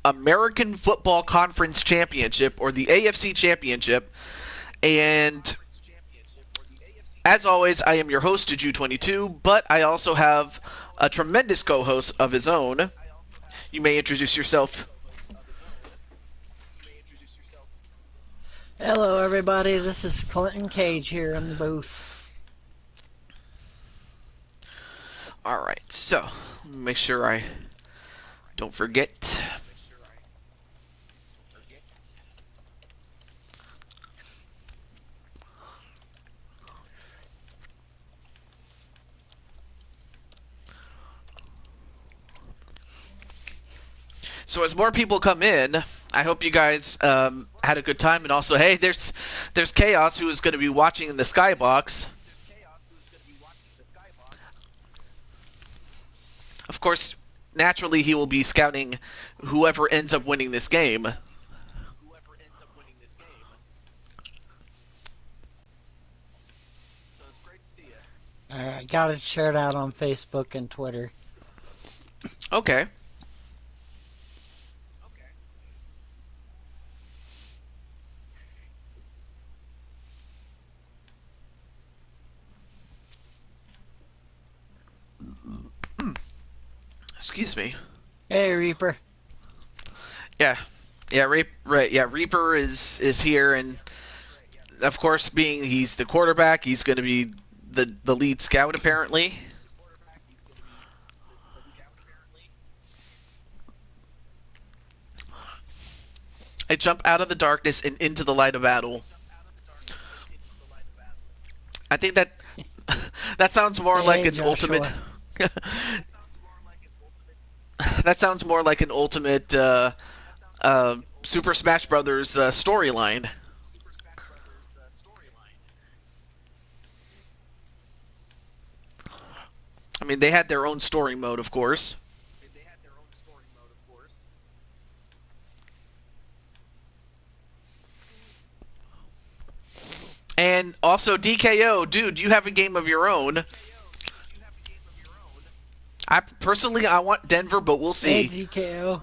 American Football Conference Championship, or the AFC Championship. And as always, I am your host, Juju22, but I also have a tremendous co-host of his own. You may introduce yourself. Hello, everybody. This is Clinton Cage here in the booth. Alright, so, make sure I don't forget. So as more people come in, I hope you guys had a good time, and also, hey, there's Chaos, who is going to be watching in the skybox. Of course, naturally, he will be scouting whoever ends up winning this game. Alright, got it shared out on Facebook and Twitter. Okay. Excuse me. Hey, Reaper. Yeah, Reaper is here, and of course, being he's the quarterback, he's going to be the lead scout apparently. I jump out of the darkness and into the light of battle. I think that that sounds more like an Joshua. ultimate. That sounds more like an ultimate Super Smash Brothers storyline. I mean, they had their own story mode, of course. And also, DKO, dude, you have a game of your own. I want Denver, but we'll see. Hey, DKO.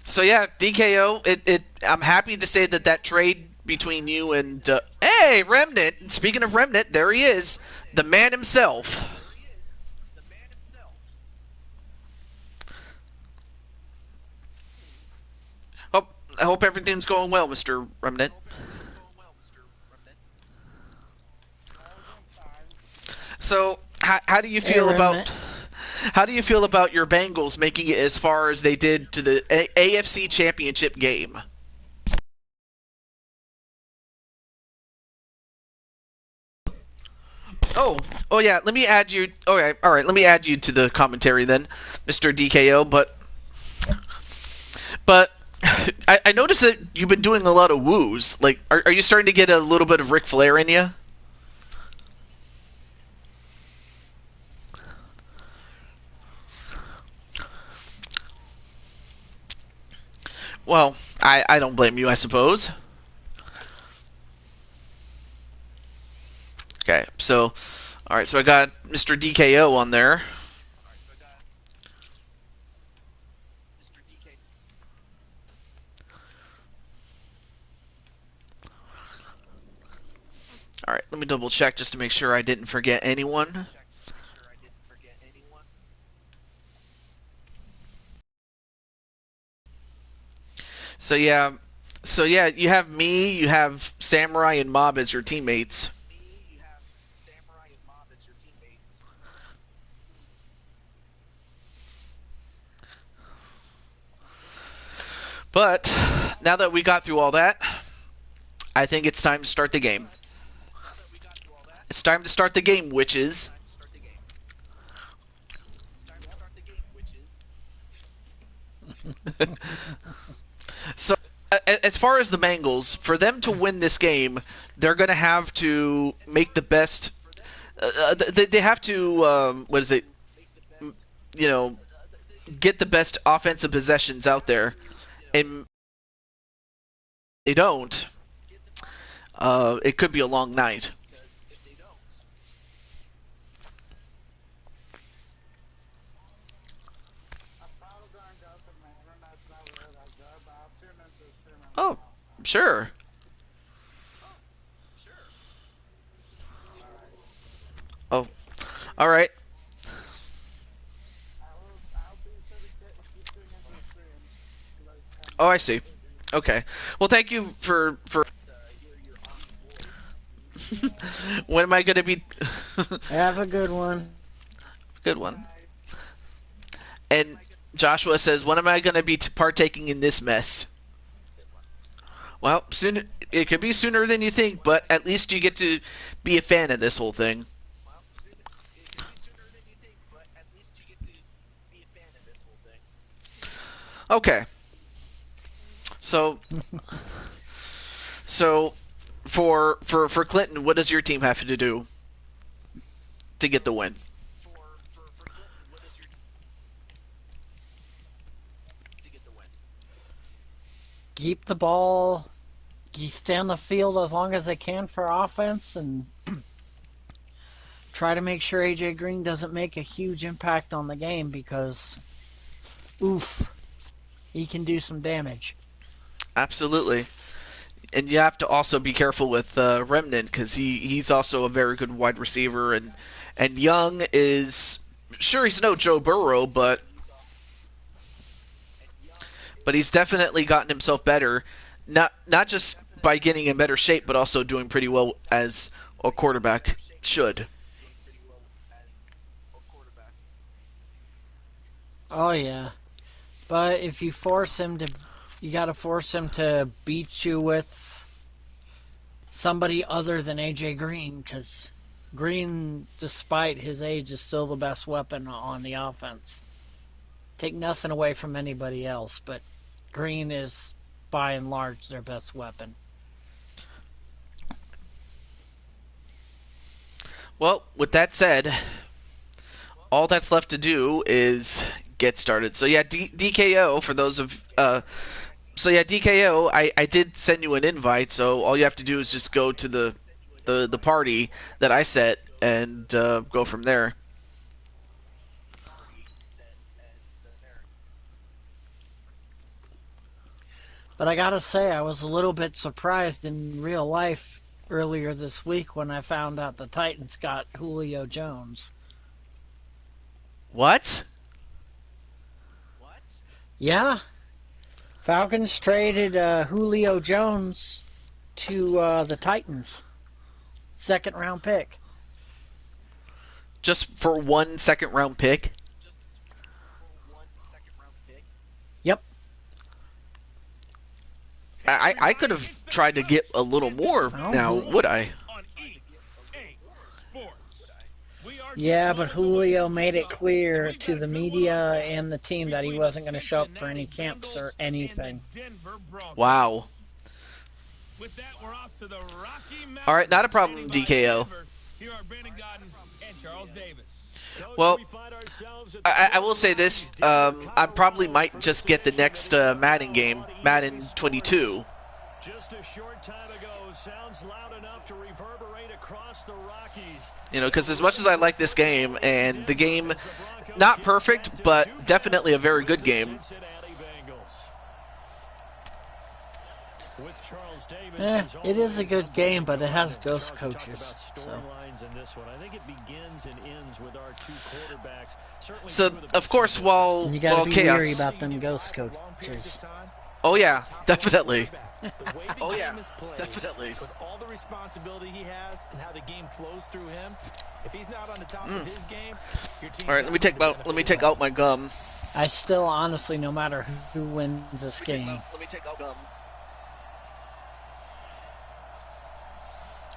So yeah, DKO. I'm happy to say that trade between you and hey, Remnant. Speaking of Remnant, there he is, the man himself. I hope everything's going well, Mr. Remnant. So, how do you feel about your Bengals making it as far as they did to the AFC Championship game? Oh yeah. Let me add you. All right. Let me add you to the commentary then, Mr. DKO. But I noticed that you've been doing a lot of woos. Like, are you starting to get a little bit of Ric Flair in you? Well, I don't blame you, I suppose. Okay, so, alright, so I got Mr. DKO on there. Alright, let me double check just to make sure I didn't forget anyone. So yeah, you have me, you have Samurai and Mob as your teammates. But now that we got through all that, I think it's time to start the game. It's time to start the game, witches. So, as far as the Bengals, for them to win this game, they're going to have to make the best. They have to what is it? You know, get the best offensive possessions out there, and they don't. It could be a long night. Sure. Oh, all right. Oh, I see. Okay. Well, thank you for. When am I going to be? Have a good one. Good one. And Joshua says, "When am I going to be partaking in this mess?" Well, soon. It could be sooner than you think, but at least you get to be a fan of this whole thing. Okay. So so for Clinton, what does your team have to do to get the win? Keep the ball. You stay on the field as long as they can for offense and try to make sure AJ Green doesn't make a huge impact on the game because, oof, he can do some damage. Absolutely. And you have to also be careful with Remnant because he's also a very good wide receiver, and Young is sure he's no Joe Burrow, but he's definitely gotten himself better, not just by getting in better shape, but also doing pretty well as a quarterback should. Oh, yeah. But if you force him to, you got to force him to beat you with somebody other than AJ Green because Green, despite his age, is still the best weapon on the offense. Take nothing away from anybody else, but Green is by and large their best weapon. Well, with that said, all that's left to do is get started. So yeah, DKO for those of so yeah, DKO. I did send you an invite, so all you have to do is just go to the party that I set and go from there. But I gotta say, I was a little bit surprised in real life earlier this week when I found out the Titans got Julio Jones. What? Yeah, Falcons traded Julio Jones to the Titans. Second round pick. Just for 1 second round pick? Yep. I could have tried to get a little more now, would I? Yeah, but Julio made it clear to the media and the team that he wasn't going to show up for any camps or anything. Wow. All right, not a problem, DKO. Well, I will say this. I probably might just get the next Madden game, Madden 22. You know, because as much as I like this game, and the game, not perfect, but definitely a very good game. It is a good game, but it has ghost coaches. So of course, while you gotta be chaos, leery about them ghost coaches. Oh yeah, definitely. Oh yeah, definitely. With all the responsibility he has and how the game flows through him, if he's not on the top of his game, your team. All right, let me take out my gum. I still honestly, no matter who wins this game, Let me take out gum.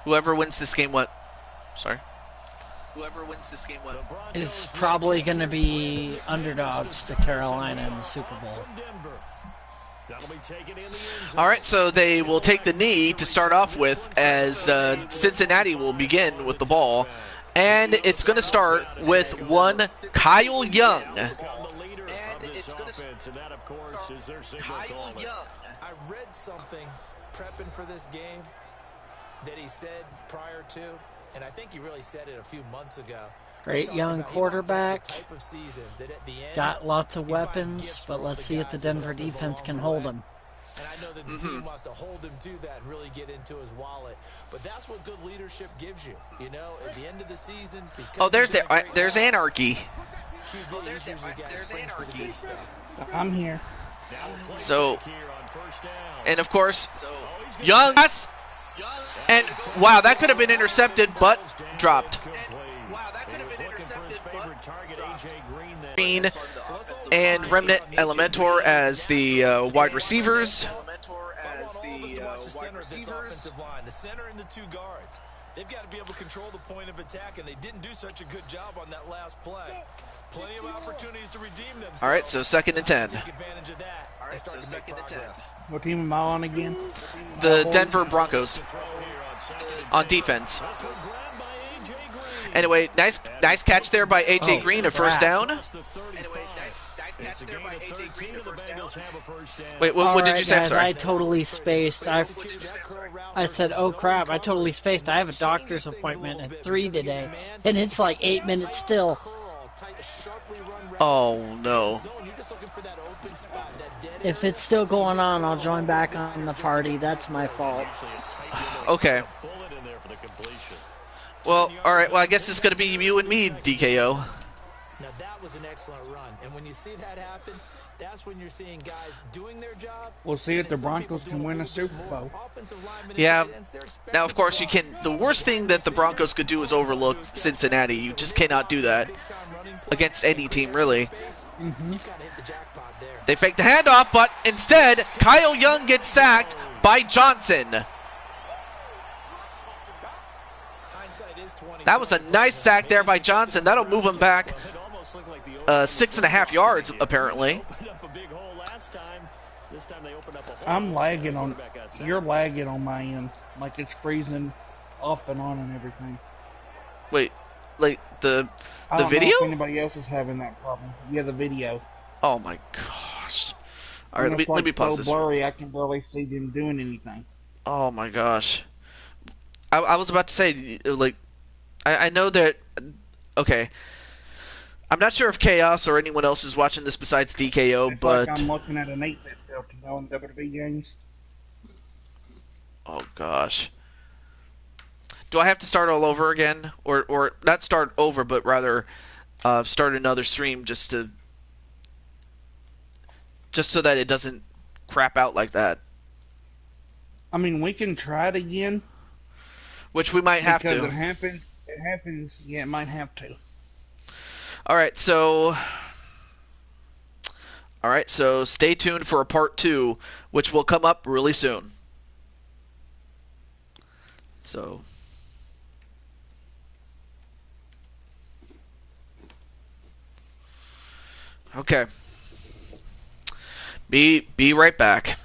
Whoever wins this game, what? Sorry. Whoever wins this game, what? is probably going to be underdogs to Carolina in the Super Bowl. All right, so they will take the knee to start off with as Cincinnati will begin with the ball. And it's going to start with one Kyle Young. And it's going to start Kyle Young. I read something prepping for this game that he said prior to, and I think he really said it a few months ago. Great young quarterback. Got lots of weapons, but let's see if the Denver defense can hold him. And I know that the team wants to hold him to that and really get into his wallet. But that's what good leadership gives you. You know, at the end of the season, Oh, there's anarchy. QB, there's anarchy. I'm here. So, and of course, Young, and wow, that could have been intercepted, but dropped. Green and Remnant Elementor as the wide receivers. The center and the two guards. They've got to be able to control the point of attack, and they didn't do such a good job on that last play. Plenty of opportunities to redeem themselves. All right, so 2nd and 10. Take advantage of that. All right, so 2nd and 10. What team am I on again? The Denver Broncos on defense. Anyway, nice catch there by AJ Green, a first down. Wait, what did you say? Guys, I totally spaced. I said, oh crap, I totally spaced. I have a doctor's appointment at 3 today, and it's like 8 minutes still. Oh no. If it's still going on, I'll join back on the party. That's my fault. Okay. Well, all right. Well, I guess it's going to be you and me, DKO. Now that was an excellent run, and when you see that happen, that's when you're seeing guys doing their job. We'll see if the Broncos can win a Super Bowl. Yeah. Now, of course, you can. The worst thing that the Broncos could do is overlook Cincinnati. You just cannot do that against any team, really. They fake the handoff, but instead, Kyle Young gets sacked by Johnson. That was a nice sack there by Johnson. That'll move him back 6.5 yards, apparently. I'm lagging on. You're lagging on my end, like it's freezing off and on and everything. Wait, like the I don't video? know if anybody else is having that problem. Yeah, the video. Oh my gosh! All right, let me pause so this. Blurry, I can barely see them doing anything. Oh my gosh! I was about to say, like, I know that. Okay, I'm not sure if Chaos or anyone else is watching this besides DKO, It's but like I'm looking at an 8-bit filter on WWE games. oh gosh. Do I have to start all over again, or not start over, but rather start another stream just so that it doesn't crap out like that? I mean, we can try it again. Which we might have because to. It happens. Yeah, it might have to. All right, so stay tuned for a part 2, which will come up really soon. So. Okay. Be right back.